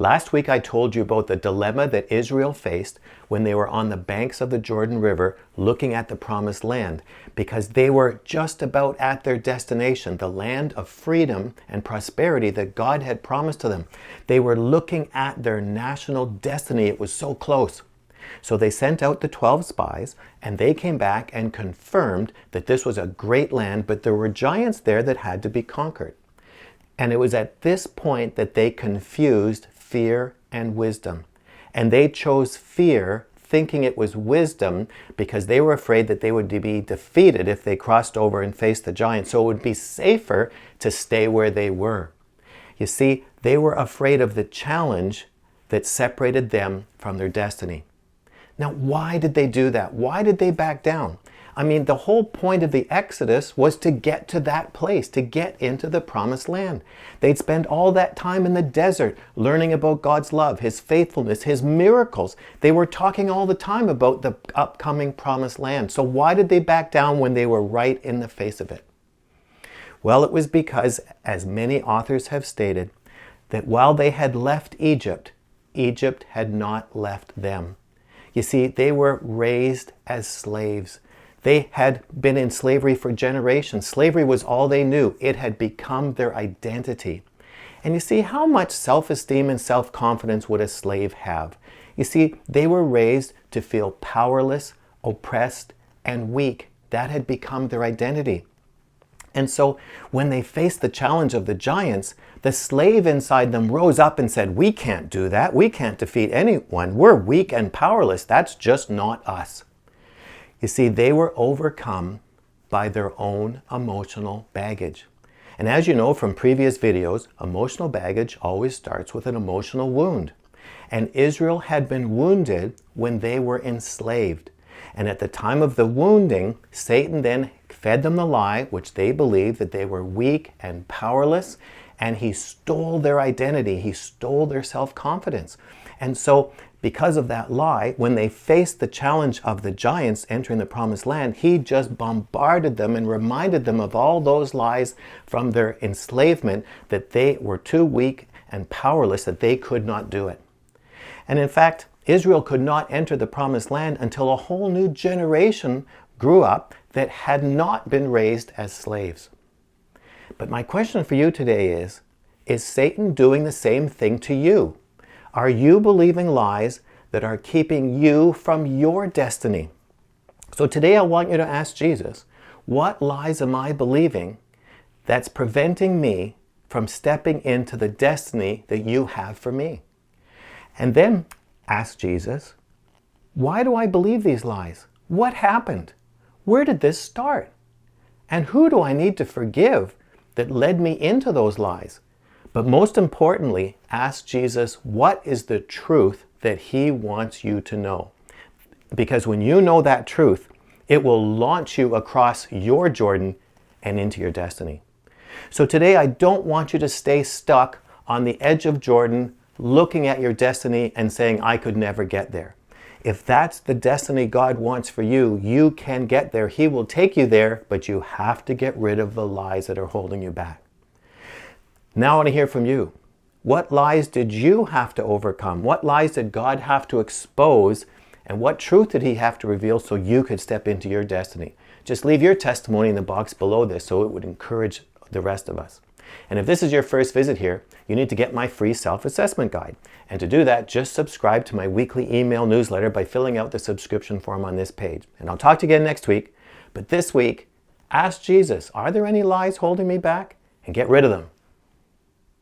Last week I told you about the dilemma that Israel faced when they were on the banks of the Jordan River looking at the promised land, because they were just about at their destination, the land of freedom and prosperity that God had promised to them. They were looking at their national destiny. It was so close. So they sent out the 12 spies, and they came back and confirmed that this was a great land, but there were giants there that had to be conquered. And it was at this point that they confused fear and wisdom. And they chose fear, thinking it was wisdom, because they were afraid that they would be defeated if they crossed over and faced the giants. So it would be safer to stay where they were. You see, they were afraid of the challenge that separated them from their destiny. Now, why did they do that? Why did they back down? I mean, the whole point of the Exodus was to get to that place, to get into the promised land. They'd spend all that time in the desert learning about God's love, His faithfulness, His miracles. They were talking all the time about the upcoming promised land. So why did they back down when they were right in the face of it? Well, it was because, as many authors have stated, that while they had left Egypt, Egypt had not left them. You see, they were raised as slaves. They had been in slavery for generations. Slavery was all they knew. It had become their identity. And you see, how much self-esteem and self-confidence would a slave have? You see, they were raised to feel powerless, oppressed, and weak. That had become their identity. And so when they faced the challenge of the giants, the slave inside them rose up and said, "We can't do that. We can't defeat anyone. We're weak and powerless. That's just not us." You see, they were overcome by their own emotional baggage. And as you know from previous videos, emotional baggage always starts with an emotional wound. And Israel had been wounded when they were enslaved. And at the time of the wounding, Satan then fed them the lie, which they believed that they were weak and powerless, and he stole their identity. He stole their self-confidence. And so, because of that lie, when they faced the challenge of the giants entering the promised land, he just bombarded them and reminded them of all those lies from their enslavement, that they were too weak and powerless, that they could not do it. And in fact, Israel could not enter the promised land until a whole new generation grew up that had not been raised as slaves. But my question for you today is Satan doing the same thing to you? Are you believing lies that are keeping you from your destiny? So today I want you to ask Jesus, what lies am I believing that's preventing me from stepping into the destiny that you have for me? And then ask Jesus, why do I believe these lies? What happened? Where did this start? And who do I need to forgive that led me into those lies? But most importantly, ask Jesus, what is the truth that He wants you to know? Because when you know that truth, it will launch you across your Jordan and into your destiny. So today, I don't want you to stay stuck on the edge of Jordan, looking at your destiny and saying, I could never get there. If that's the destiny God wants for you, you can get there. He will take you there, but you have to get rid of the lies that are holding you back. Now I want to hear from you. What lies did you have to overcome? What lies did God have to expose? And what truth did He have to reveal so you could step into your destiny? Just leave your testimony in the box below this so it would encourage the rest of us. And if this is your first visit here, you need to get my free self-assessment guide. And to do that, just subscribe to my weekly email newsletter by filling out the subscription form on this page. And I'll talk to you again next week. But this week, ask Jesus, are there any lies holding me back? And get rid of them.